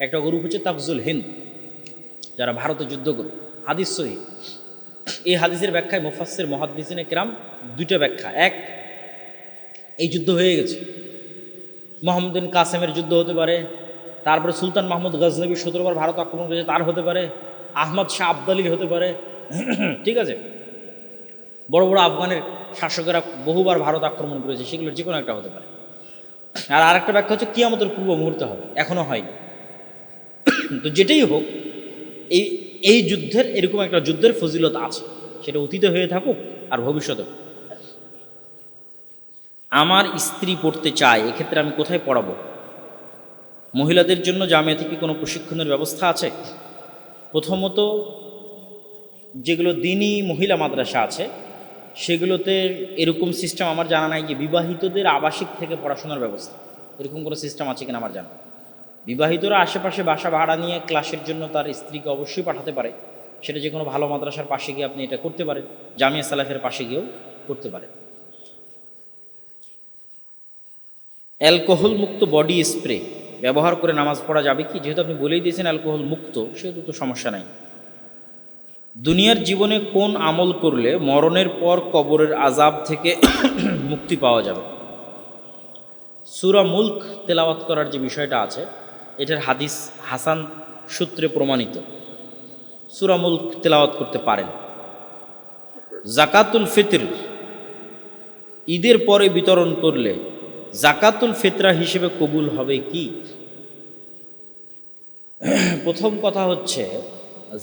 একটা গ্রুপ হচ্ছে তাফজুল হিন্দ, যারা ভারতে যুদ্ধ করে। হাদিস সহিহ। এই হাদিসের ব্যাখ্যায় মুফাসসির মুহাদ্দিসিনে কিরাম দুইটা ব্যাখ্যা। এক, এই যুদ্ধ হয়ে গেছে, মোহাম্মদ বিন কাসেমের যুদ্ধ হতে পারে, তারপরে সুলতান মাহমুদ গজনবী 17 বার ভারত আক্রমণ করেছে তার হতে পারে, আহমদ শাহ আবদালির হতে পারে, ঠিক আছে, বড় বড় আফগানের শাসকেরা বহুবার ভারত আক্রমণ করেছে, সেগুলোর যে কোনো একটা হতে পারে। আর আরেকটা ব্যাখ্যা হচ্ছে কিয়ামতের পূর্ব মুহূর্তে হবে, এখনো হয়নি। তো যেটাই হোক, এই যুদ্ধের এরকম একটা যুদ্ধের ফজিলত আছে, সেটা অতীতে হয়ে থাকুক আর ভবিষ্যতেও। আমার স্ত্রী পড়তে চায়, এক্ষেত্রে আমি কোথায় পড়াবো? মহিলাদের জন্য জামিয়া থেকে কোনো প্রশিক্ষণের ব্যবস্থা আছে? প্রথমত, যেগুলো দিনী মহিলা মাদ্রাসা আছে সেগুলোতে এরকম সিস্টেম আমার জানা নাই যে বিবাহিতদের আবাসিক থেকে পড়াশোনার ব্যবস্থা, এরকম কোনো সিস্টেম আছে কিনা আমার জানা। বিবাহিতরা আশেপাশে বাসা ভাড়া নিয়ে ক্লাসের জন্য তার স্ত্রীকে অবশ্যই পাঠাতে পারে, সেটা যে কোনো ভালো মাদ্রাসার পাশে গিয়ে আপনি এটা করতে পারেন, জামিয়া সালাফের পাশে গিয়েও করতে পারেন। অ্যালকোহল মুক্ত বডি স্প্রে ব্যবহার করে নামাজ পড়া যাবে কি? যেহেতু আপনি বলেই দিয়েছেন অ্যালকোহল মুক্ত, সেহেতু তো সমস্যা নাই। দুনিয়ার জীবনে কোন আমল করলে মরণের পর কবরের আযাব থেকে মুক্তি পাওয়া যাবে? সূরা মুলক তেলাওয়াত করার যে বিষয়টা আছে, এটার হাদিস হাসান সূত্রে প্রমাণিত। সূরা মুলক তেলাওয়াত করতে পারেন। জাকাতুল ফিতর ঈদের পরে বিতরণ করলে জাকাতুল ফিতরা হিসেবে কবুল হবে কি? প্রথম কথা হচ্ছে,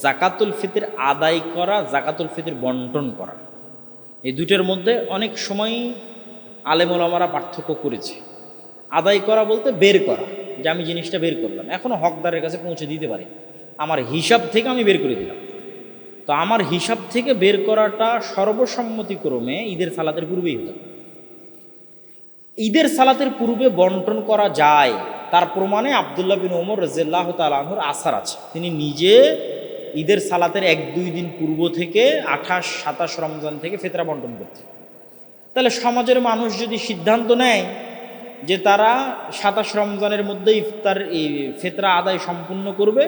জাকাতুল ফিতর আদায় করা, জাকাতুল ফিতর বন্টন করা, এই দুইটার মধ্যে অনেক সময় আলেম ওলামারা পার্থক্য করেছে। আদায় করা বলতে বের করা, যে আমি জিনিসটা বের করলাম, এখনও হকদারের কাছে পৌঁছে দিতে পারি, আমার হিসাব থেকে আমি বের করে দিলাম। তো আমার হিসাব থেকে বের করাটা সর্বসম্মতিক্রমে ঈদের সালাতের পূর্বেই হতো। ঈদের সালাতের পূর্বে বন্টন করা যায়, তার প্রমাণে আব্দুল্লাহ বিন ওমর রাদিয়াল্লাহু তাআলা আনহুর আসার আছে। তিনি নিজে ঈদের সালাতের 1-2 দিন পূর্ব থেকে 28-27 রমজান থেকে ফিতরা বন্টন করতেন। তাহলে সমাজের মানুষ যদি সিদ্ধান্ত নেয় যে তারা 27 রমজানের মধ্যে ইফতার এই ফিতরা আদায় সম্পূর্ণ করবে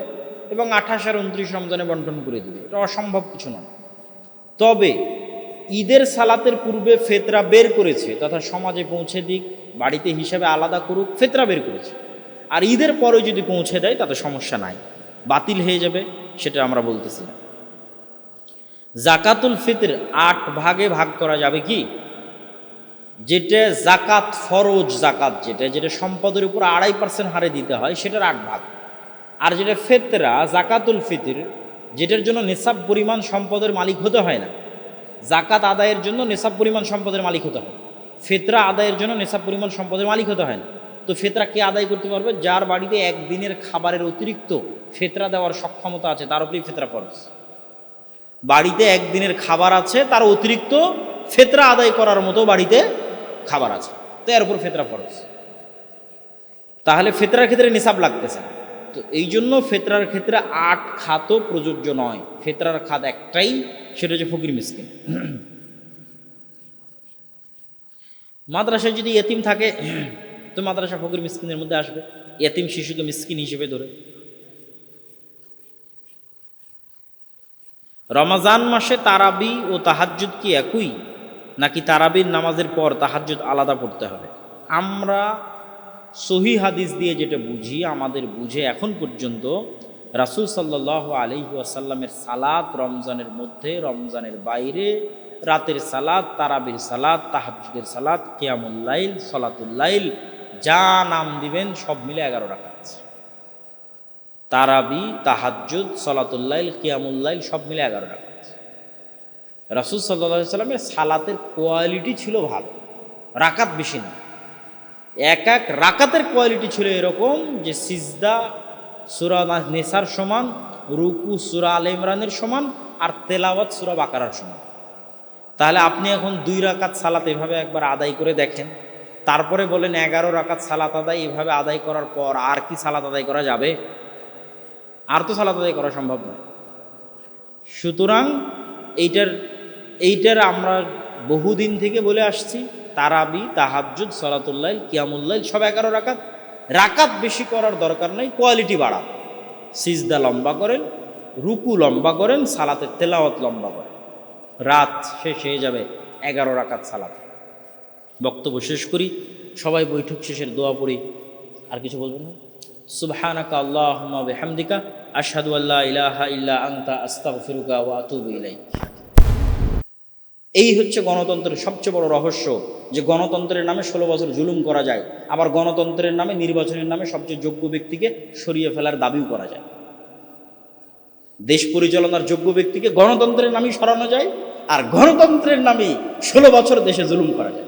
এবং 28 আর 29 রমজানে বন্টন করে দেবে, এটা অসম্ভব কিছু নয়। তবে ঈদের সালাতের পূর্বে ফিতরা বের করেছে তথা সমাজে পৌঁছে দিক, বাড়িতে হিসাবে আলাদা করুক, ফিতরা বের করেছে, আর ঈদের পরে যদি পৌঁছে দেয় তাতে সমস্যা নাই, বাতিল হয়ে যাবে সেটা আমরা বলতেছি না। জাকাতুল ফিতর 8 ভাগে ভাগ করা যাবে কি? যেটা জাকাত ফরজ জাকাত, যেটা সম্পদের উপর 2.5% হারে দিতে হয়, সেটার 8 ভাগ। আর যেটা ফিতরা জাকাতুল ফিতর, যেটার জন্য নিসাব পরিমাণ সম্পদের মালিক হতে হয় না, জাকাত আদায়ের জন্য নিসাব পরিমাণ সম্পদের মালিক হতে হয়, ফিতরা আদায়ের জন্য নিসাব পরিমাণ সম্পদের মালিক হতে হয় না। তো ফিতরা কে আদায় করতে পারবে? যার বাড়িতে একদিনের খাবারের অতিরিক্ত ফিতরা দেওয়ার সক্ষমতা আছে, তার উপরেই ফিতরা ফরজ। বাড়িতে একদিনের খাবার আছে, তার অতিরিক্ত ফিতরা আদায় করার মতো বাড়িতে খাবার আছে, তো এর উপর ফিতরা ফরজ। তাহলে ফিতরার ক্ষেত্রে নিসাব লাগতেছে। তো এই জন্য ফিতরার ক্ষেত্রে 8 খাতও প্রযোজ্য নয়, ফিতরার খাত একটাই, সেটা হচ্ছে ফকির মিসকিন। মাদ্রাসায় যদি ইয়েতিম থাকে তো মাদ্রাসা ফকির মিসকিনের মধ্যে আসবে, ইয়েতিম শিশুকে মিসকিন হিসেবে ধরে। রমজান মাসে তারাবি ও তাহাজ্জুদ কি একই, নাকি তারাবির নামাজের পর তাহাজ্জুদ আলাদা পড়তে হবে? আমরা সহিহ হাদিস দিয়ে যেটা বুঝি, আমাদের বুঝে এখন পর্যন্ত রাসূল সাল্লাল্লাহু আলাইহি ওয়াসাল্লামের সালাত রমজানের মধ্যে, রমজানের বাইরে, রাতের সালাত, তারাবির সালাত, তাহাজ্জুদের সালাত, কিয়ামুল লাইল, সালাতুল লাইল, যা নাম দিবেন সব মিলে 11 রাকাত। তারাবি, তাহাজ্জুদ, সালাতুল লাইল, কিয়ামুল লাইল সব মিলে 11 রাকাত। রাসূল সাল্লাল্লাহু আলাইহি ওয়াসাল্লামের সালাতের কোয়ালিটি ছিল ভালো, রাকাত বেশি না। এক রাকাতের কোয়ালিটি ছিল এরকম যে সিজদা সূরা নিসার সমান, রুকু সূরা আলে ইমরানের সমান, আর তেলাওয়াত সূরা বাকারার সমান। তাহলে আপনি এখন 2 রাকাত সালাত এভাবে একবার আদায় করে দেখেন, তারপরে বলেন 11 রাকাত সালাত আদায়, এভাবে আদায় করার পর আর কি সালাত আদায় করা যাবে? আর তো সালাত আদায় করা সম্ভব নয়। সুতরাং এইটার আমরা বহুদিন থেকে বলে আসছি, তারাবি, তাহাজ্জুদ, সালাতুল লাইল, কিয়ামুল লাইল সব 11 রাকাত। রাকাত বেশি করার দরকার নেই, কোয়ালিটি বাড়া। সিজদা লম্বা করেন, রুকু লম্বা করেন, সালাতের তেলাওয়াত লম্বা করেন। রাত শেষ হয়ে যাবে 11 রাকাত সালাত। বক্তব্য শেষ করি, সবাই বৈঠক শেষের দোয়া পড়ি। আর কিছু বলবেন না? সুবহানাকা আল্লাহুম্মা ওয়া বিহামদিকা আশহাদু আল্লা ইলাহা ইল্লা আনতা আস্তাগফিরুকা ওয়া আতুবু ইলাইক। এই হচ্ছে গণতন্ত্রের সবচেয়ে বড় রহস্য, যে গণতন্ত্রের নামে 16 বছর জুলুম করা যায়, আবার গণতন্ত্রের নামে নির্বাচনের নামে সবচেয়ে যোগ্য ব্যক্তিকে সরিয়ে ফেলার দাবিও করা যায়। দেশ পরিচালনার যোগ্য ব্যক্তিকে গণতন্ত্রের নামেই সরানো যায়, আর গণতন্ত্রের নামেই 16 বছর দেশে জুলুম করা যায়।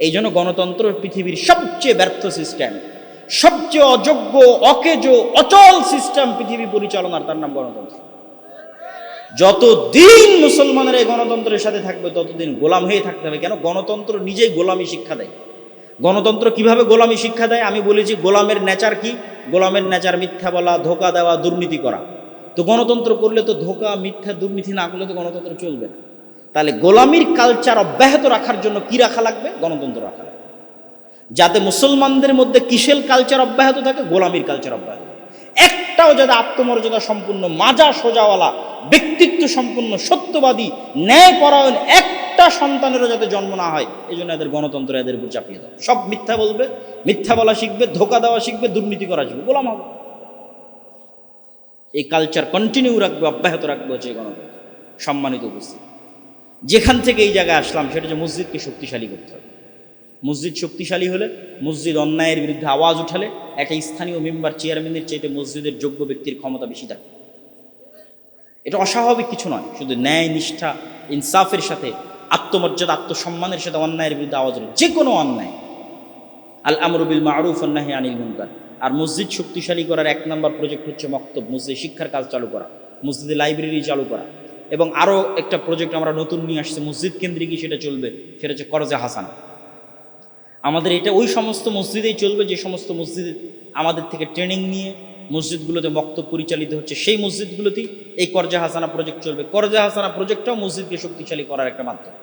এই জন্য গণতন্ত্র পৃথিবীর সবচেয়ে ব্যর্থ সিস্টেম, সবচেয়ে অযোগ্য, অকেজ, অচল সিস্টেম পৃথিবী পরিচালনার, তার নাম গণতন্ত্র। যতদিন মুসলমানের এই গণতন্ত্রের সাথে থাকবে ততদিন গোলাম হয়ে থাকতে হবে। কেন? গণতন্ত্র নিজেই গোলামি শিক্ষা দেয়। গণতন্ত্র কিভাবে গোলামি শিক্ষা দেয়? আমি বলেছি গোলামের নেচার কি? গোলামের নেচার মিথ্যা বলা, ধোকা দেওয়া, দুর্নীতি করা। তো গণতন্ত্র করলে তো ধোকা, মিথ্যা, দুর্নীতি না করলে তো গণতন্ত্র চলবে না। তাহলে গোলামির কালচার অব্যাহত রাখার জন্য কি রাখা লাগবে? গণতন্ত্র রাখা লাগবে, যাতে মুসলমানদের মধ্যে কিসের কালচার অব্যাহত থাকে? গোলামির কালচার অব্যাহত। একটাও যাতে আত্মমর্যাদা সম্পূর্ণ, মাজা সোজাওয়ালা, ব্যক্তিত্ব সম্পূর্ণ, সত্যবাদী, ন্যায়পরায়ণ একটা সন্তানেরও যাতে জন্ম না হয়, এই জন্য এদের গণতন্ত্র এদের উপর চাপিয়ে দাও। সব মিথ্যা বলবে, মিথ্যা বলা শিখবে, ধোকা দেওয়া শিখবে, দুর্নীতি করা শিখবে, গোলাম হবে। এই কালচার কন্টিনিউ রাখবে, অব্যাহত রাখবে হচ্ছে গণতন্ত্র। সম্মানিত উপস্থিত, যেখান থেকে এই জায়গায় আসলাম সেটা হচ্ছে মসজিদকে শক্তিশালী করতে হবে। মসজিদ শক্তিশালী হলে, মসজিদ অন্যায়ের বিরুদ্ধে আওয়াজ উঠালে, একটা স্থানীয় মেম্বার চেয়ারম্যানের চাইতে মসজিদের যোগ্য ব্যক্তির ক্ষমতা বেশি থাকে। এটা অস্বাভাবিক কিছু নয়, শুধু ন্যায়, নিষ্ঠা, ইনসাফের সাথে, আত্মমর্যাদা, আত্মসম্মানের সাথে অন্যায়ের বিরুদ্ধে আওয়াজ উঠে, যে কোনো অন্যায়। আল আমরু বিল মারুফ ওয়ান নাহি আনিল মুনকার। আর মসজিদ শক্তিশালী করার 1 নম্বর প্রজেক্ট হচ্ছে মক্তব, মসজিদ শিক্ষার কাজ চালু করা, মসজিদে লাইব্রেরি চালু করা। এবং আরও একটা প্রজেক্ট আমরা নতুন নিয়ে আসছি, মসজিদ কেন্দ্রিকই সেটা চলবে, সেটা হচ্ছে করজে হাসানা। আমাদের এটা ওই সমস্ত মসজিদেই চলবে যে সমস্ত মসজিদ আমাদের থেকে ট্রেনিং নিয়ে মসজিদগুলোতে মক্তব পরিচালিত হচ্ছে, সেই মসজিদগুলোতেই এই করজে হাসানা প্রজেক্ট চলবে। করজে হাসানা প্রজেক্টটাও মসজিদকে শক্তিশালী করার একটা মাধ্যম।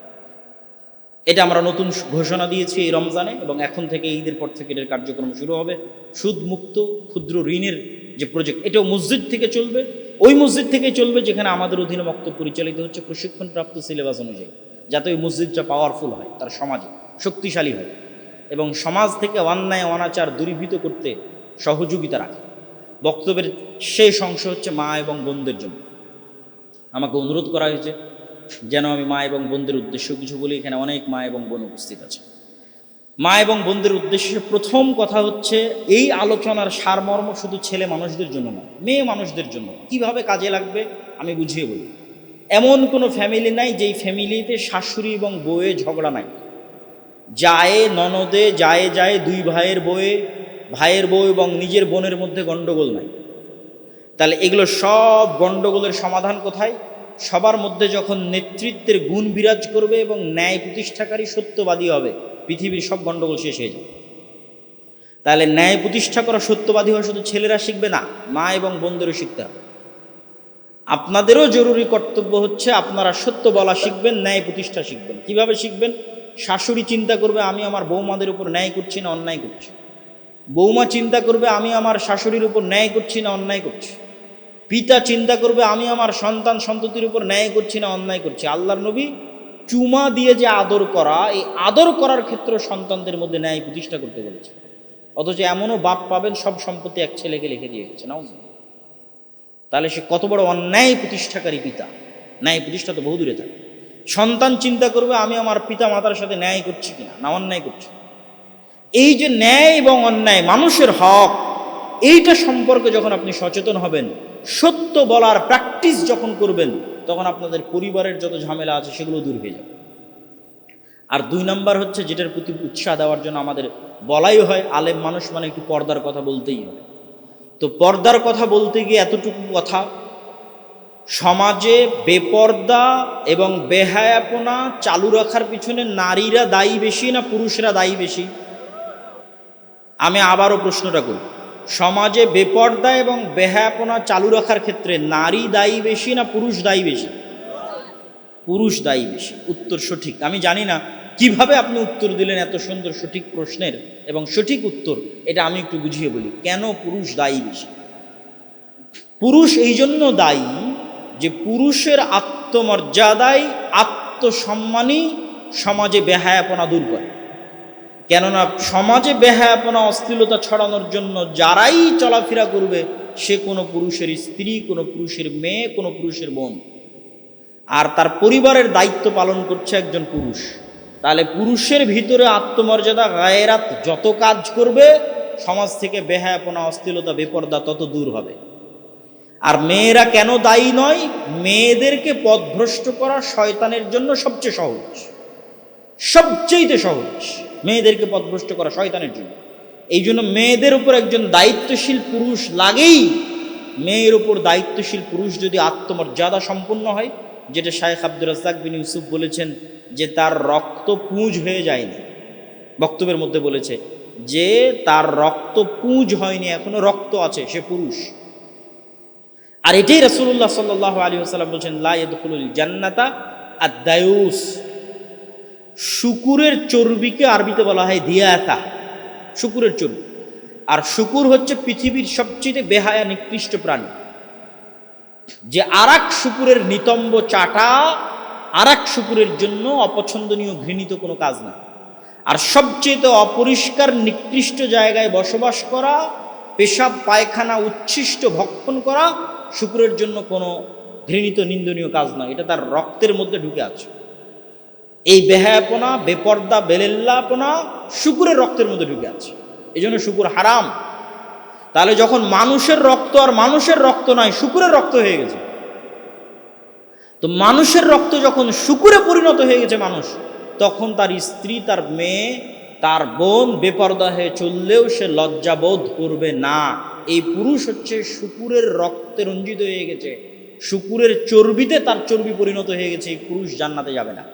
এটা আমরা নতুন ঘোষণা দিয়েছি এই রমজানে, এবং এখন থেকে ঈদের পর থেকে এটার কার্যক্রম শুরু হবে। সুদমুক্ত ক্ষুদ্র ঋণের যে প্রজেক্ট, এটাও মসজিদ থেকে চলবে, ওই মসজিদ থেকে চলবে যেখানে আমাদের অধীনে মক্তব পরিচালিত হচ্ছে প্রশিক্ষণপ্রাপ্ত সিলেবাস অনুযায়ী, যাতে ওই মসজিদটা পাওয়ারফুল হয়, তার সমাজে শক্তিশালী হয় এবং সমাজ থেকে অন্যায় অনাচার দূরীভূত করতে সহযোগিতা রাখে। বক্তব্যের শেষ অংশ হচ্ছে মা এবং বোনদের জন্য। আমাকে অনুরোধ করা হয়েছে যেন আমি মা এবং বোনদের উদ্দেশ্য কিছু বলি। এখানে অনেক মা এবং বোন উপস্থিত আছে। মা এবং বোনদের উদ্দেশ্যে প্রথম কথা হচ্ছে, এই আলোচনার সারমর্ম শুধু ছেলে মানুষদের জন্য নয়, মেয়ে মানুষদের জন্য। কিভাবে কাজে লাগবে আমি বুঝিয়ে বলি। এমন কোনো ফ্যামিলি নাই যেই ফ্যামিলিতে শাশুড়ি এবং বউয়ে ঝগড়া নাই, যায় ননদে, যায় যায় 2 ভাইয়ের বউয়ে, ভাইয়ের বউ এবং নিজের বোনের মধ্যে গণ্ডগোল নাই। তাহলে এগুলো সব গণ্ডগোলের সমাধান কোথায়? সবার মধ্যে যখন নেতৃত্বের গুণ বিরাজ করবে এবং ন্যায় প্রতিষ্ঠাকারী সত্যবাদী হবে, পৃথিবীর সব গণ্ডগোল শেষ হয়ে যাবে। তাহলে ন্যায় প্রতিষ্ঠা করা, সত্যবাদী হওয়া শুধু ছেলেরা শিখবে না, মা এবং বোনদেরও শিখতে হবে। আপনাদেরও জরুরি কর্তব্য হচ্ছে আপনারা সত্য বলা শিখবেন, ন্যায় প্রতিষ্ঠা শিখবেন। কিভাবে শিখবেন? শাশুড়ি চিন্তা করবে আমি আমার বৌমাদের উপর ন্যায় করছি না অন্যায় করছি, বৌমা চিন্তা করবে আমি আমার শাশুড়ির উপর ন্যায় করছি না অন্যায় করছি, পিতা চিন্তা করবে আমি আমার সন্তান সন্ততির উপর ন্যায় করছি না অন্যায় করছি। আল্লাহর নবী চুমা দিয়ে যে আদর করা, এই আদর করার ক্ষেত্রে সন্তানদের মধ্যে ন্যায় প্রতিষ্ঠা করতে বলেছে। অথচ এমনও বাপ পাবেন সব সম্পত্তি এক ছেলেকে লিখে দিয়ে গেছে, নাও। তাহলে সে কত বড় অন্যায় প্রতিষ্ঠাকারী পিতা। ন্যায় প্রতিষ্ঠা তো বহু দূরে থাকে। সন্তান চিন্তা করবে আমি আমার পিতা মাতার সাথে ন্যায় করছি কিনা, না অন্যায় করছি। এই যে ন্যায় এবং অন্যায়, মানুষের হক, এইটা সম্পর্কে যখন আপনি সচেতন হবেন, সত্য বলার প্র্যাকটিস যখন করবেন, তখন আপনাদের পরিবারের যত ঝামেলা আছে সেগুলো দূর হয়ে যাবে। আর 2 নম্বর হচ্ছে, যেটার প্রতি উৎসাহ দেওয়ার জন্য আমাদের বলাই হয়, আলেম মানুষ মানে একটু পর্দার কথা বলতেই হবে। তো পর্দার কথা বলতে গিয়ে এতটুকু কথা, সমাজে বেপর্দা এবং বেহায়াপনা চালু রাখার পিছনে নারীরা দায়ী বেশি না পুরুষরা দায়ী বেশি? আমি আবারও প্রশ্নটা করি, সমাজে বেপর্দা এবং বেহায়াপনা চালু রাখার ক্ষেত্রে নারী দায়ী বেশি না পুরুষ দায়ী বেশি? পুরুষ দায়ী বেশি। উত্তর সঠিক। আমি জানি না কিভাবে আপনি উত্তর দিলেন এত সুন্দর সঠিক প্রশ্নের, এবং সঠিক উত্তর এটা আমি একটু বুঝিয়ে বলি, কেন পুরুষ দায়ী বেশি। পুরুষ এই জন্য দায়ী যে পুরুষের আত্মমর্যাদায় আত্মসম্মানই সমাজে বেহায়াপনা দূর করে। কেননা সমাজে বেহায়াপনা অশ্লীলতা ছড়ানোর জন্য যারাই চলাফেরা করবে সে কোনো পুরুষের স্ত্রী, কোনো পুরুষের মেয়ে, কোনো পুরুষের বোন, আর তার পরিবারের দায়িত্ব পালন করছে একজন পুরুষ। তাহলে পুরুষের ভিতরে আত্মমর্যাদা গায়রাত যত কাজ করবে সমাজ থেকে বেহায়াপনা অশ্লীলতা বেপর্দা তত দূর হবে। আর মেয়েরা কেন দায়ী নয়? মেয়েদেরকে পথভ্রষ্ট করা শয়তানের জন্য সবচেয়ে সহজ, সবচেয়ে সহজ মেয়েদেরকে পথভ্রষ্ট করা শয়তানের জন্য। এই জন্য মেয়েদের উপর একজন দায়িত্বশীল পুরুষ লাগেই। মেয়ের উপর দায়িত্বশীল পুরুষ যদি আত্মমর্যাদা সম্পন্ন হয়, যেটা শায়েখ আব্দুর রাজ্জাক বিন ইউসুফ বলেছেন যে তার রক্ত পুঁজ হয়ে যায়নি, বক্তব্যের মধ্যে বলেছে যে তার রক্ত পুঁজ হয়নি, এখনো রক্ত আছে, সে পুরুষ। আর এটাই রাসূলুল্লাহ সাল্লাল্লাহু আলাইহি ওয়াসাল্লাম বলছেন লা ইয়াদখুলুল জান্নাতা আদ-দায়ুস। শুকুরের চর্বিকে আরবিতে বলা হয় দিয়াতা, শুকুরের চর্বি। আর শুকুর হচ্ছে পৃথিবীর সবচেয়ে বেহায়া নিকৃষ্ট প্রাণী, যে আরেক শুকুরের নিতম্ব চাটা আরেক শুকুরের জন্য অপছন্দনীয়, ঘৃণিত কোনো কাজ না। আর সবচেয়ে অপরিষ্কার নিকৃষ্ট জায়গায় বসবাস করা, পেশাব পায়খানা উচ্ছিষ্ট ভক্ষণ করা শুকুরের জন্য কোনো ঘৃণিত নিন্দনীয় কাজ না। এটা তার রক্তের মধ্যে ঢুকে আছে। এই বেহায়াপনা, বেপর্দা, বেলেল্লাপনা শুকুরের রক্তের মধ্যে ঢুকে আছে, এই জন্য শুকুর হারাম। তাহলে যখন মানুষের রক্ত আর মানুষের রক্ত নয়, শুকুরের রক্ত হয়ে গেছে, তো মানুষের রক্ত যখন শুকুরে পরিণত হয়ে গেছে মানুষ, তখন তার স্ত্রী, তার মেয়ে, তার বোন বেপর্দা হয়ে চললেও সে লজ্জাবোধ করবে না। এই পুরুষ হচ্ছে শুকুরের রক্তে রঞ্জিত হয়ে গেছে, শুকুরের চর্বিতে তার চর্বি পরিণত হয়ে গেছে, এই পুরুষ জান্নাতে যাবে না।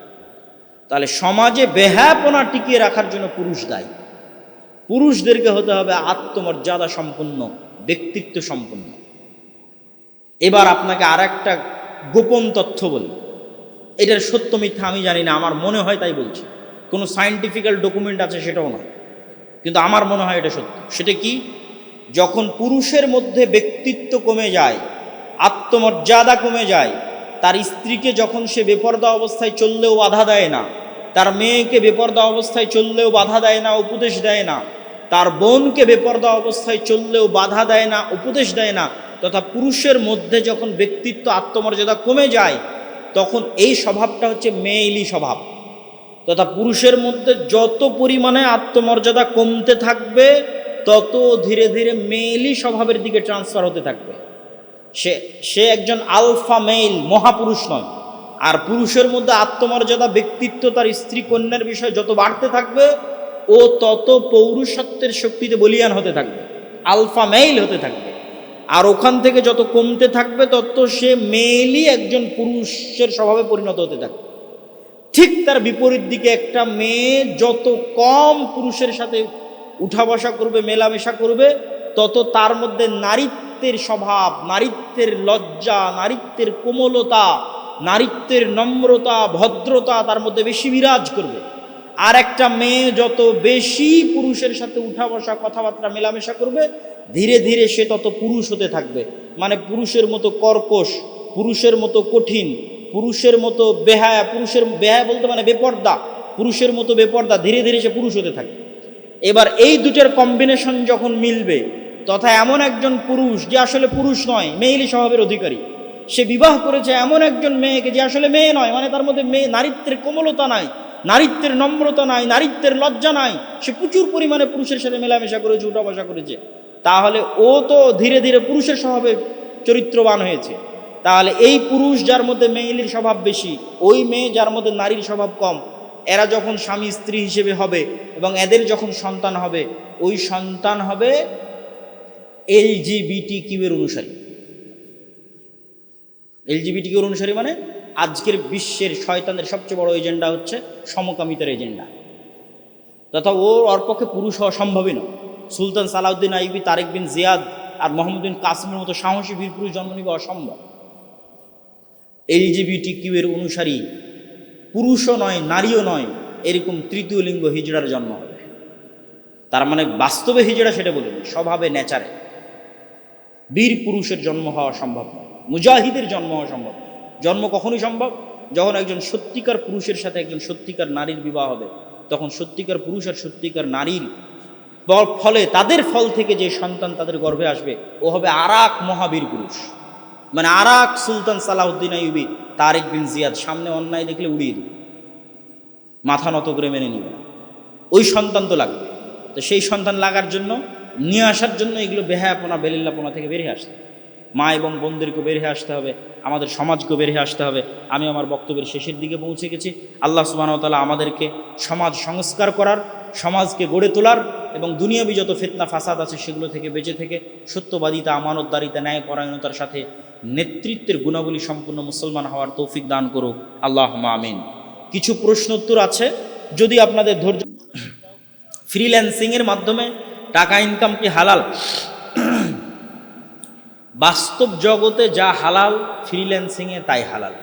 তাহলে সমাজে বেহায়াপনা টিকিয়ে রাখার জন্য পুরুষ দায়ী। পুরুষদেরকে হতে হবে আত্মমর্যাদা সম্পন্ন, ব্যক্তিত্ব সম্পন্ন। এবার আপনাকে আর একটা গোপন তথ্য বলি, এটার সত্য মিথ্যা আমি জানি না, আমার মনে হয় তাই বলছি। কোনো সায়েন্টিফিক্যাল ডকুমেন্ট আছে সেটাও নয়, কিন্তু আমার মনে হয় এটা সত্য। সেটা কি? যখন পুরুষের মধ্যে ব্যক্তিত্ব কমে যায়, আত্মমর্যাদা কমে যায়, তার স্ত্রীকে যখন সে বেপর্দা অবস্থায় চললেও বাধা দেয় না, তার মেয়েকে বেপর্দা অবস্থায় চললেও বাধা দেয় না, উপদেশ দেয় না, তার বোনকে বেপর্দা অবস্থায় চললেও বাধা দেয় না, উপদেশ দেয় না, তথা পুরুষের মধ্যে যখন ব্যক্তিত্ব আত্মমর্যাদা কমে যায়, তখন এই স্বভাবটা হচ্ছে মেয়েলি স্বভাব। তথা পুরুষের মধ্যে যত পরিমাণে আত্মমর্যাদা কমতে থাকবে, তত ধীরে ধীরে মেয়েলি স্বভাবের দিকে ট্রান্সফার হতে থাকবে। সে একজন আলফা মেল, মহাপুরুষ নয়। আর পুরুষের মধ্যে আত্মমর্যাদা, ব্যক্তিত্ব, তার স্ত্রী কন্যার বিষয় যত বাড়তে থাকবে, ও তত পৌরুষত্বের শক্তিতে বলিয়ান হতে থাকবে, আলফা মেইল হতে থাকবে। আর ওখান থেকে যত কমতে থাকবে, তত সে মেয়েলি একজন পুরুষের স্বভাবে পরিণত হতে থাকবে। ঠিক তার বিপরীত দিকে একটা মেয়ে যত কম পুরুষের সাথে উঠা বসা করবে, মেলামেশা করবে, তত তার মধ্যে নারীত্বের স্বভাব, নারীত্বের লজ্জা, নারীত্বের কোমলতা, নারীত্বের নম্রতা, ভদ্রতা তার মধ্যে বেশি বিরাজ করবে। আর একটা মেয়ে যত বেশি পুরুষের সাথে উঠা বসা, কথাবার্তা, মেলামেশা করবে, ধীরে ধীরে সে তত পুরুষ হতে থাকবে। মানে পুরুষের মতো কর্কশ, পুরুষের মতো কঠিন, পুরুষের মতো বেহায়া, পুরুষের বেহায়া বলতে মানে বেপর্দা, পুরুষের মতো বেপর্দা, ধীরে ধীরে সে পুরুষ হতে থাকে। এবার এই দুটোর কম্বিনেশন যখন মিলবে, তথা এমন একজন পুরুষ যে আসলে পুরুষ নয়, মেয়েলি স্বভাবের অধিকারী, সে বিবাহ করেছে এমন একজন মেয়েকে যে আসলে মেয়ে নয়, মানে তার মধ্যে নারীত্বের কোমলতা নাই, নারীত্বের নম্রতা নাই, নারীত্বের লজ্জা নাই, সে প্রচুর পরিমাণে পুরুষের সাথে মেলামেশা করেছে, উঠা বসা করেছে, তাহলে ও তো ধীরে ধীরে পুরুষের স্বভাবে চরিত্রবান হয়েছে। তাহলে এই পুরুষ যার মধ্যে মেয়েলির স্বভাব বেশি, ওই মেয়ে যার মধ্যে নারীর স্বভাব কম, এরা যখন স্বামী স্ত্রী হিসেবে হবে এবং এদের যখন সন্তান হবে, ওই সন্তান হবে LGBTQ এর অনুসারী। LGBTQ এর অনুসারী মানে আজকের বিশ্বের শয়তানের সবচেয়ে বড় এজেন্ডা হচ্ছে সমকামিতার এজেন্ডা, তথা ওর পক্ষে পুরুষ হওয়া সম্ভবই নয়। সুলতান সালাউদ্দিন আইবি, তারেক বিন জিয়াদ আর মোহাম্মদ বিন কাসিমের মতো সাহসী বীর পুরুষ জন্ম নিবে অসম্ভব। LGBTQ এর অনুসারী পুরুষও নয়, নারীও নয়, এরকম তৃতীয় লিঙ্গ হিজড়ার জন্ম হবে। তার মানে বাস্তবে হিজড়া সেটা বলিনি, স্বভাবে, নেচারে। বীর পুরুষের জন্ম হওয়া সম্ভব নয়, মুজাহিদের জন্ম হওয়া সম্ভব। জন্ম কখনই সম্ভব যখন একজন সত্যিকার পুরুষের সাথে একজন সত্যিকার নারীর বিবাহ হবে, তখন সত্যিকার পুরুষ আর সত্যিকার নারীর ফলে তাদের ফল থেকে যে সন্তান তাদের গর্ভে আসবে ও হবে আরাক মহাবীর পুরুষ, মানে আরাক সুলতান সালাউদ্দিন আইয়ুবী, তারেক বিন জিয়াদ। সামনে অন্যায় দেখলে উড়িয়ে দেবে, মাথা নত করে মেনে নিবে না। ওই সন্তান তো লাগবে। তো সেই সন্তান লাগার জন্য, নিয়ে আসার জন্য এগুলো বেহায়াপনা বেলিল্লাপনা থেকে বেরিয়ে আসতে হবে। মা এবং বোনদেরকে বেরিয়ে আসতে হবে, আমাদের সমাজকেও বেরিয়ে আসতে হবে। আমি আমার বক্তব্যের শেষের দিকে পৌঁছে গেছি। আল্লাহ সুবহানাহু ওয়া তাআলা আমাদেরকে সমাজ সংস্কার করার, সমাজকে গড়ে তোলার এবং দুনিয়াবি যত ফিতনা ফাসাদ আছে সেগুলো থেকে বেঁচে থেকে সত্যবাদিতা, আমানতদারিতা, ন্যায়পরায়ণতার সাথে নেতৃত্বের গুণাবলী সম্পূর্ণ মুসলমান হওয়ার তৌফিক দান করুক, আল্লাহুম্মা আমিন। কিছু প্রশ্ন উত্তর আছে, যদি আপনাদের ধৈর্য। ফ্রিল্যান্সিংয়ের মাধ্যমে টাকা ইনকাম কি হালাল? বাস্তব জগতে যা হালাল ফ্রিল্যান্সিংয়ে তাই হালাল,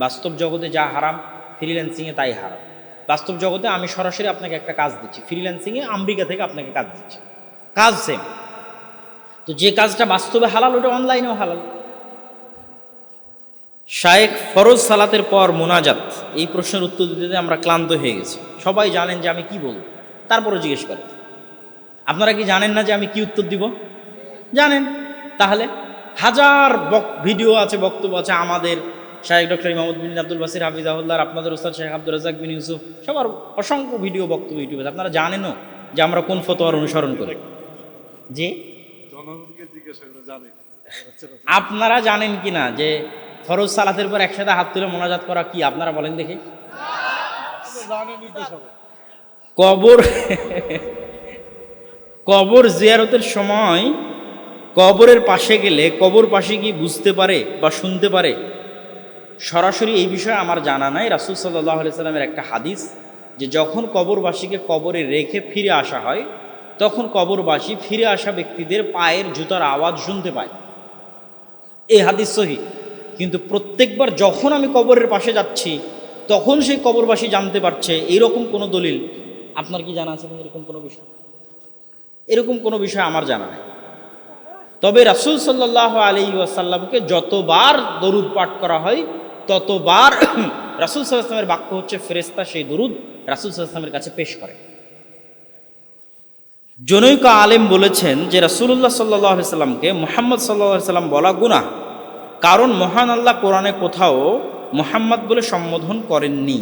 বাস্তব জগতে যা হারাম ফ্রিল্যান্সিংয়ে তাই হারাম। বাস্তব জগতে আমি সরাসরি আপনাকে একটা কাজ দিচ্ছি, ফ্রিল্যান্সিংয়ে আমেরিকা থেকে আপনাকে কাজ দিচ্ছি, কাজ সেম। তো যে কাজটা বাস্তবে হালাল ওটা অনলাইনেও হালাল। শায়েখ ফরজ সালাতের পর মোনাজাত, এই প্রশ্নের উত্তর দিতে আমরা ক্লান্ত হয়ে গেছি। সবাই জানেন যে আমি কি বলব, তারপরও জিজ্ঞেস করেন। আপনারা কি জানেন না যে আমি কি উত্তর দিব? জানেন। তাহলে হাজার ভিডিও আছে, বক্তব্য আছে আমাদের শায়েখ ডক্টর ইমামুদ্দিন বিন আব্দুল বাসির হাফিজাহুল্লাহ, আপনাদের উস্তাদ শেখ আব্দুর রাজ্জাক বিন ইউসুফ, সবার অসংখ্য ভিডিও বক্তব্য ইউটিউবে। আপনারা জানেনও যে আমরা কোন ফতোয়ার অনুসরণ করি। যে আপনারা জানেন কি না যে ফরজ সালাতের পর একসাথে হাত তুলে মোনাজাত করা কি? আপনারা বলেন দেখি। কবর জিয়ারতের সময় কবরের পাশে গেলে কবর পাশে কি বুঝতে পারে বা শুনতে পারে? সরাসরি এই বিষয়ে আমার জানা নাই। রাসূল সাল্লাল্লাহু আলাইহি সাল্লামের একটা হাদিস যে যখন কবরবাসীকে কবরে রেখে ফিরে আসা হয়, তখন কবরবাসী ফিরে আসা ব্যক্তিদের পায়ের জুতার আওয়াজ শুনতে পায়। এই হাদিস সহিহ। কিন্তু প্রত্যেকবার যখন আমি কবরের পাশে যাচ্ছি তখন সেই কবরবাসী জানতে পারছে, এরকম কোনো দলিল আপনার কি জানা আছে? এরকম কোনো বিষয়, এরকম কোনো বিষয় আমার জানা নেই। তবে রাসূল সাল্লাল্লাহু আলাইহি ওয়াসাল্লামকে যতবার দরুদ পাঠ করা হয় ততবার রাসূল সাল্লাল্লাহু আলাইহি ওয়াসাল্লামের বাক্য হচ্ছে ফেরেশতা সেই দরুদ রাসূল সাল্লাল্লাহু আলাইহি ওয়াসাল্লামের কাছে পেশ করে। জনৈক আলেম বলেছেন যে রাসূলুল্লাহ সাল্লাল্লাহু আলাইহি ওয়াসাল্লামকে মুহাম্মদ সাল্লাল্লাহু আলাইহি ওয়াসাল্লাম বলা গুনাহ, কারণ মহান আল্লাহ কোরআনে কোথাও মুহাম্মদ বলে সম্বোধন করেননি।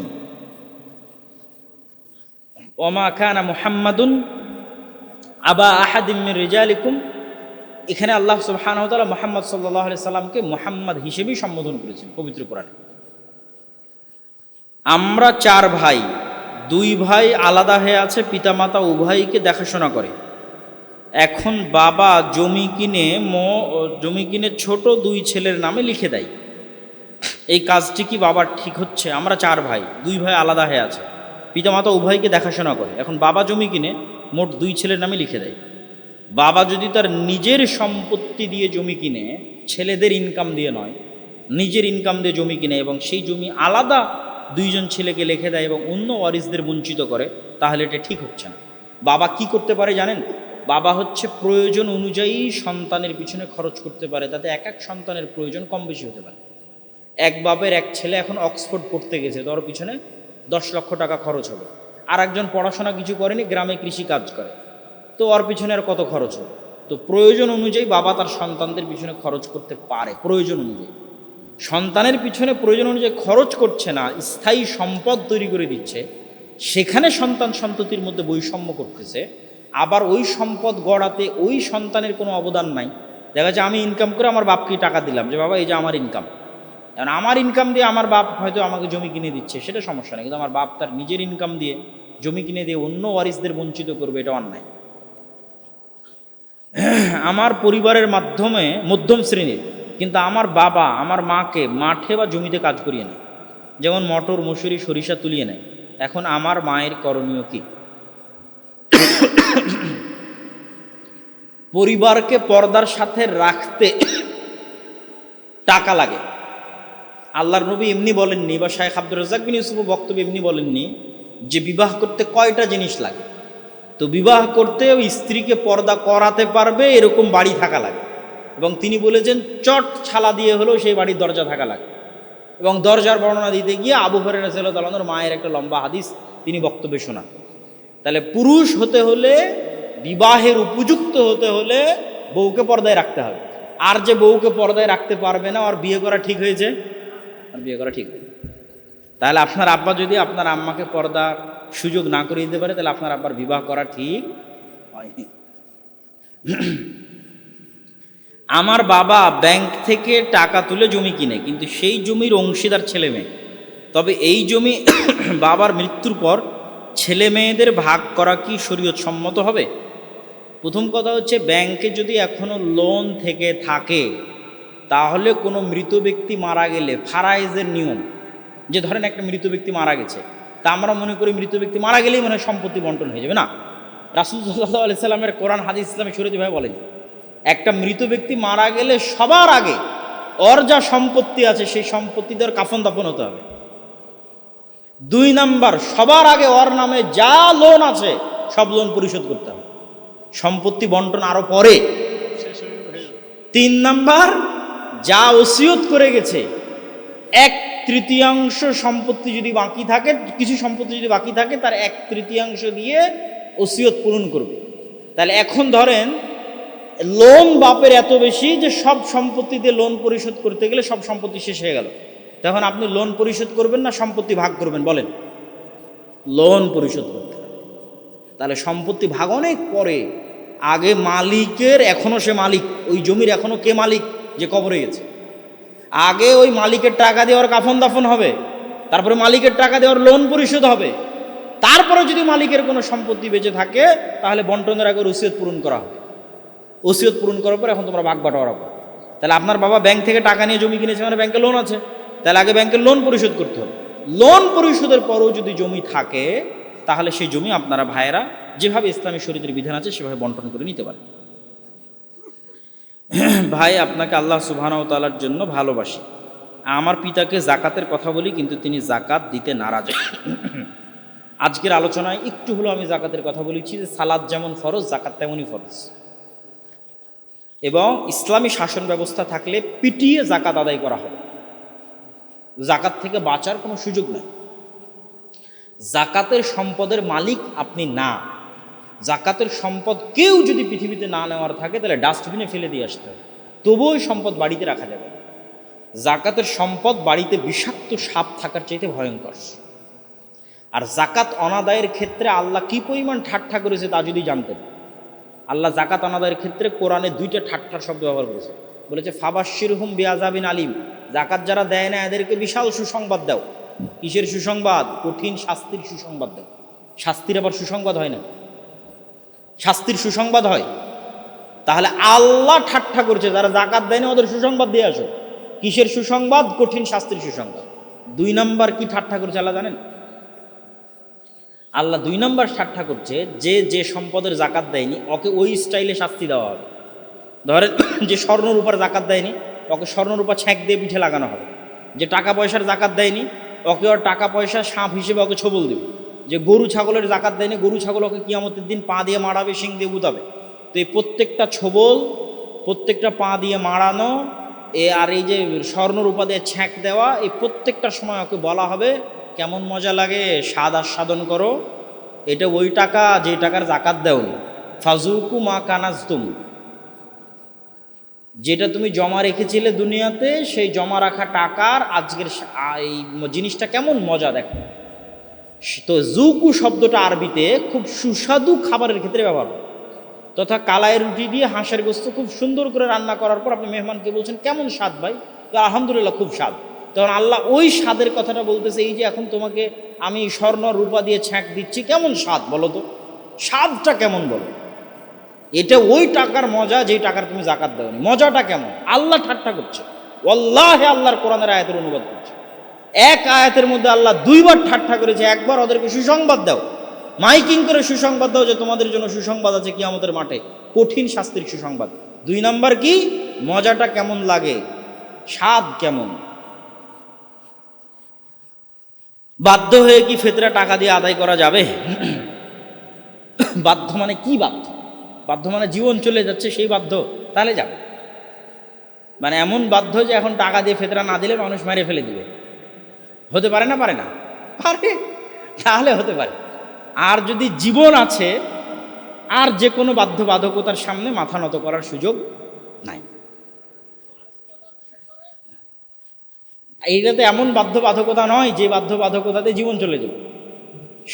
ওমা কানা মুহাম্মাদুন আবা আহাদিম মির রিজালিকুম, এখানে আল্লাহ সুবহানাহু ওয়া তাআলা মুহাম্মদ সাল্লাল্লাহু আলাইহি সাল্লামকে মুহাম্মদ হিসেবেই সম্বোধন করেছেন পবিত্র কোরআনে। আমরা 4 ভাই, 2 ভাই আলাদা হয়ে আছে, পিতামাতা উভয়কে দেখাশোনা করে। এখন বাবা জমি কিনে ছোট 2 ছেলের নামে লিখে দেয়। এই কাজটি কি বাবার ঠিক হচ্ছে? আমরা 4 ভাই, 2 ভাই আলাদা হয়ে আছে, পিতামাতা উভয়কে দেখাশোনা করে। এখন বাবা জমি কিনে মোট 2 ছেলের নামে লিখে দেয়। বাবা যদি তার নিজের সম্পত্তি দিয়ে জমি কিনে, ছেলেদের ইনকাম দিয়ে নয়, নিজের ইনকাম দিয়ে জমি কিনে এবং সেই জমি আলাদা 2 জন ছেলেকে লিখে দেয় এবং অন্য ওয়ারিসদের বঞ্চিত করে, তাহলে এটা ঠিক হচ্ছে না। বাবা কি করতে পারে জানেন? বাবা হচ্ছে প্রয়োজন অনুযায়ী সন্তানের পিছনে খরচ করতে পারে, তাতে এক এক সন্তানের প্রয়োজন কম বেশি হতে পারে। এক বাপের এক ছেলে এখন অক্সফোর্ড পড়তে গেছে, তার পিছনে 10 লক্ষ টাকা খরচ হবে। আর একজন পড়াশোনা কিছু করেনি, গ্রামে কৃষি কাজ করে, তো ওর পিছনে আর কত খরচ হবে? তো প্রয়োজন অনুযায়ী বাবা তার সন্তানদের পিছনে খরচ করতে পারে। প্রয়োজন অনুযায়ী সন্তানের পিছনে প্রয়োজন অনুযায়ী খরচ করছে না, স্থায়ী সম্পদ তৈরি করে দিচ্ছে, সেখানে সন্তান সন্ততির মধ্যে বৈষম্য করতেছে। আবার ওই সম্পদ গড়াতে ওই সন্তানের কোনো অবদান নাই। দেখা যাচ্ছে আমি ইনকাম করে আমার বাপকে টাকা দিলাম যে বাবা এই যে আমার ইনকাম, কারণ আমার ইনকাম দিয়ে আমার বাপ হয়তো আমাকে জমি কিনে দিচ্ছে, সেটা সমস্যা নেই। কিন্তু আমার বাপ তার নিজের ইনকাম দিয়ে জমি কিনে দিয়ে অন্য ওয়ারিসদের বঞ্চিত করবে, এটা অন্যায়। আমার পরিবারের মাধ্যমে মধ্যম শ্রেণীর, কিন্তু আমার বাবা আমার মাকে মাঠে বা জমিতে কাজ করিয়ে নেয়, যেমন মটর মসুরি সরিষা তুলিয়ে নেয়। এখন আমার মায়ের করণীয় কি? পরিবারকে পর্দার সাথে রাখতে টাকা লাগে। আল্লাহর নবী এমনি বলেননি, বা শায়েখ আব্দুর রাজ্জাক বিন ইউসুফ বক্তব্য এমনি বলেননি যে বিবাহ করতে কয়টা জিনিস লাগে। তো বিবাহ করতে ওই স্ত্রীকে পর্দা করাতে পারবে এরকম বাড়ি থাকা লাগে, এবং তিনি বলেছেন চট ছালা দিয়ে হলেও সেই বাড়ির দরজা থাকা লাগে। এবং দরজার বর্ণনা দিতে গিয়ে আবু হুরায়রা রাদিয়াল্লাহু তাআলা আনহুর মায়ের একটা লম্বা হাদিস তিনি বক্তব্যে শোনান। তাহলে পুরুষ হতে হলে, বিবাহের উপযুক্ত হতে হলে বউকে পর্দায় রাখতে হবে। আর যে বউকে পর্দায় রাখতে পারবে না, আর বিয়ে করা ঠিক হয়েছে, আর বিয়ে করা ঠিক হয়েছে। তাহলে আপনার আব্বা যদি আপনার আম্মাকে পর্দার সুযোগ না করে দিতে পারে, তাহলে আপনার আব্বার বিবাহ করা ঠিক হয়নি। আমার বাবা ব্যাংক থেকে টাকা তুলে জমি কিনে, কিন্তু সেই জমির অংশীদার ছেলে মেয়ে। তবে এই জমি বাবার মৃত্যুর পর ছেলে মেয়েদের ভাগ করা কি শরীয়ত সম্মত হবে? প্রথম কথা হচ্ছে, ব্যাংকে যদি এখনো লোন থেকে থাকে, তাহলে কোনো মৃত ব্যক্তি মারা গেলে ফারাইজের নিয়ম, যে ধরেন একটা মৃত ব্যক্তি মারা গেছে, তা আমরা মনে করি মৃত ব্যক্তি মারা গেলেই মনে হয় সম্পত্তি বন্টন হয়ে যাবে। না, রাসূল সাল্লাল্লাহু আলাইহি সাল্লামের কোরআন হাদিস ইসলামে শরীয়তভাবে বলেন, একটা মৃত ব্যক্তি মারা গেলে সবার আগে ওর যা সম্পত্তি আছে সেই সম্পত্তি দেওয়ার কাফন দাফন হতে হবে। 2 নাম্বার, সবার আগে ওর নামে যা লোন আছে সব লোন পরিশোধ করতে হবে, সম্পত্তি বন্টন আরো পরে। 3 নাম্বার, যা ওসিয়ত করে গেছে 1/3 সম্পত্তি যদি বাকি থাকে, কিছু সম্পত্তি যদি বাকি থাকে, তার 1/3 দিয়ে ওসিয়ত পূরণ করবে। তাহলে এখন ধরেন লোন বাপের এত বেশি যে সব সম্পত্তিতে লোন পরিশোধ করতে গেলে সব সম্পত্তি শেষ হয়ে গেল, তখন আপনি লোন পরিশোধ করবেন না সম্পত্তি ভাগ করবেন? বলেন, লোন পরিশোধ করতে হবে। তাহলে সম্পত্তি ভাগ অনেক পরে, আগে মালিকের, এখনো সে মালিক, ওই জমির এখনো কে মালিক, যে কবরে গেছে, আগে ওই মালিকের টাকা দিয়ে ওর কাফন দাফন হবে, তারপরে মালিকের টাকা দিয়ে ওর লোন পরিশোধ হবে, তারপরে যদি মালিকের কোনো সম্পত্তি বেঁচে থাকে তাহলে বন্টনের আগে ওসিয়ত পূরণ করা হবে। ওসিয়ত পূরণ করার পর এখন তোমরা ভাগ বাটোয়ারা করো। তাহলে আপনার বাবা ব্যাংক থেকে টাকা নিয়ে জমি কিনেছে, মানে ব্যাংকে লোন আছে, তাহলে আগে ব্যাংকের লোন পরিশোধ করতে হবে। লোন পরিশোধের পরেও যদি জমি থাকে, তাহলে সেই জমি আপনারা ভাইয়েরা যেভাবে ইসলামী শরীয়তের বিধান আছে সেভাবে বন্টন করে নিতে পারে। ভাই, আপনাকে আল্লাহ সুবহানাহু ওয়া তাআলার জন্য ভালোবাসি। আমার পিতাকে জাকাতের কথা বলি, কিন্তু তিনি জাকাত দিতে নারাজ। আজকের আলোচনায় একটু হলো আমি জাকাতের কথা বলেছি, যে সালাত যেমন ফরজ, জাকাত তেমনই ফরজ, এবং ইসলামী শাসন ব্যবস্থা থাকলে পিটিয়ে জাকাত আদায় করা হবে। জাকাত থেকে বাঁচার কোনো সুযোগ নাই। জাকাতের সম্পদের মালিক আপনি না। জাকাতের সম্পদ কেউ যদি পৃথিবীতে না নেওয়ার থাকে, তাহলে ডাস্টবিনে ফেলে দিয়ে আসতে হবে, তবুও ওই সম্পদ বাড়িতে রাখা যাবে। জাকাতের সম্পদ বাড়িতে বিষাক্ত সাপ থাকার চাইতে ভয়ঙ্কর। আর জাকাত অনাদায়ের ক্ষেত্রে আল্লাহ কি পরিমাণ ঠাট্টা করেছে তা যদি জানতেন, আল্লাহ জাকাত অনাদায়ের ক্ষেত্রে কোরআনে 2টা ঠাট্টার শব্দ ব্যবহার করেছে। বলেছে ফাবাশশিরহুম বিআযাবিন আলিম, জাকাত যারা দেয় না এদেরকে বিশাল সুসংবাদ দাও। কিসের সুসংবাদ? কঠিন শাস্তির সুসংবাদ দাও। শাস্তির আবার সুসংবাদ হয় না, শাস্তির সুসংবাদ হয়। তাহলে আল্লাহ ঠাট্টা করছে যারা জাকাত দেয় না ওদের সুসংবাদ দিয়ে আসো। কিসের সুসংবাদ? কঠিন শাস্তির সুসংবাদ। 2 নাম্বার কি ঠাট্টা করছে আল্লাহ জানেন? আল্লাহ 2 নাম্বার ঠাট্টা করছে, যে সম্পদের জাকাত দেয়নি ওকে ওই স্টাইলে শাস্তি দেওয়া হবে। ধরেন যে স্বর্ণরূপার জাকাত দেয়নি ওকে স্বর্ণরূপা ছ্যাঁক দিয়ে পিঠে লাগানো হবে। যে টাকা পয়সার জাকাত দেয়নি ওকে ওর টাকা পয়সা সাপ হিসেবে ওকে ছবল দেবে। যে গরু ছাগলের জাকাত দেয়নি গরু ছাগল ওকে কিয়ামতের দিন পা দিয়ে মারাবে, শিং দিয়ে গুতাবে। তো এই প্রত্যেকটা ছবল, প্রত্যেকটা পা দিয়ে মারানো, আর এই যে স্বর্ণরূপা দিয়ে ছ্যাঁক দেওয়া, এই প্রত্যেকটা সময় ওকে বলা হবে কেমন মজা লাগে, স্বাদ আস্বাদন করো। এটা ওই টাকা যে টাকার জাকাত দেওনি। ফাজুকু মা কানাজতুম, যেটা তুমি জমা রেখেছিলে দুনিয়াতে, সেই জমা রাখা টাকার আজকের এই জিনিসটা কেমন মজা দেখো। তো জুকু শব্দটা আরবিতে খুব সুস্বাদু খাবারের ক্ষেত্রে ব্যবহার হয়। তথা কালাই রুটি দিয়ে হাঁসের গোস্ত খুব সুন্দর করে রান্না করার পর আপনি মেহমানকে বলছেন কেমন স্বাদ ভাই, তো আলহামদুলিল্লাহ খুব স্বাদ। তখন আল্লাহ ওই স্বাদের কথাটা বলতেছে, এই যে এখন তোমাকে আমি স্বর্ণ রূপা দিয়ে ছ্যাঁক দিচ্ছি, কেমন স্বাদ বলো তো, স্বাদটা কেমন বলো। এটা ওই টাকার মজা যেই টাকার তুমি জাকাত দাওনি। মজাটা কেমন? আল্লাহ ঠাট্টা করছে। ওয়াল্লাহি আল্লাহর কোরআনের আয়াতের অনুবাদ করছে। এক আয়াতের মধ্যে আল্লাহ 2 বার ঠাট্টা করেছে। একবার ওদেরকে সুসংবাদ দাও, মাইকিং করে সুসংবাদ দাও যে তোমাদের জন্য সুসংবাদ আছে কিয়ামতের মাঠে, কঠিন শাস্তির সুসংবাদ। 2 নাম্বার কি? মজাটা কেমন লাগে, স্বাদ কেমন। বাধ্য হয়ে কি ফিতরা টাকা দিয়ে আদায় করা যাবে? বাধ্য মানে কি? বাধ্য মানে জীবন চলে যাচ্ছে সেই বাধ্য, তাহলে যাবে। মানে এমন বাধ্য যে এখন টাকা দিয়ে ফেতরা না দিলে মানুষ মেরে ফেলে দিবে। হতে পারে না? পারে না? পারে। তাহলে হতে পারে। আর যদি জীবন আছে, আর যে কোনো বাধ্যবাধকতার সামনে মাথা নত করার সুযোগ নাই। এইটাতে এমন বাধ্যবাধকতা নয় যে বাধ্যবাধকতাতে জীবন চলে যাবে।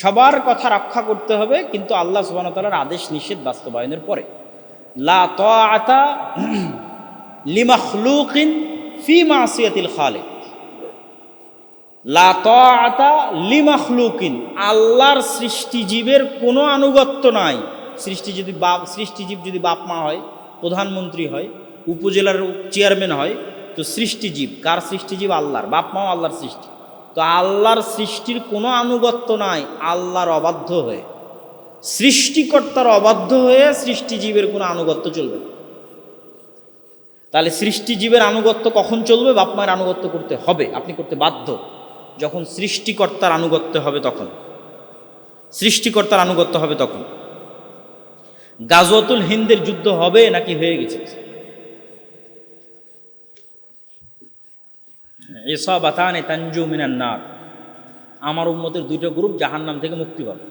সবার কথা রক্ষা করতে হবে, কিন্তু আল্লাহ সুবহানাহু ওয়া তাআলার আদেশ নিষেধ বাস্তবায়নের পরে। লা তাআতা লিমাখলুকিন ফি মাসিয়াতিল খালিক। লা তাআতা লিমাখলুকিন, আল্লাহর সৃষ্টিজীবের কোনো আনুগত্য নাই। সৃষ্টিজীব যদি বাপ মা হয়, প্রধানমন্ত্রী হয়, উপজেলার চেয়ারম্যান হয়, তো সৃষ্টিজীব কার? সৃষ্টিজীব আল্লাহর। বাপ মাও আল্লাহর সৃষ্টি। তো আল্লাহর সৃষ্টির কোনো আনুগত্য নাই আল্লাহর অবাধ্য হয়ে। সৃষ্টিকর্তার অবাধ্য হয়ে সৃষ্টিজীবের কোনো আনুগত্য চলবে না। তাহলে সৃষ্টিজীবের আনুগত্য কখন চলবে? বাপ মায়ের আনুগত্য করতে হবে, আপনি করতে বাধ্য। যখন সৃষ্টিকর্তার আনুগত্য হবে তখন, সৃষ্টিকর্তার আনুগত্য হবে তখন। গাজওয়াতুল হিন্দের যুদ্ধ হবে নাকি হয়ে গেছে? ইসাবাতানে তানজু মিনান নার, আমার উম্মতের দুইটা গ্রুপ জাহান্নাম থেকে মুক্তি পাবে।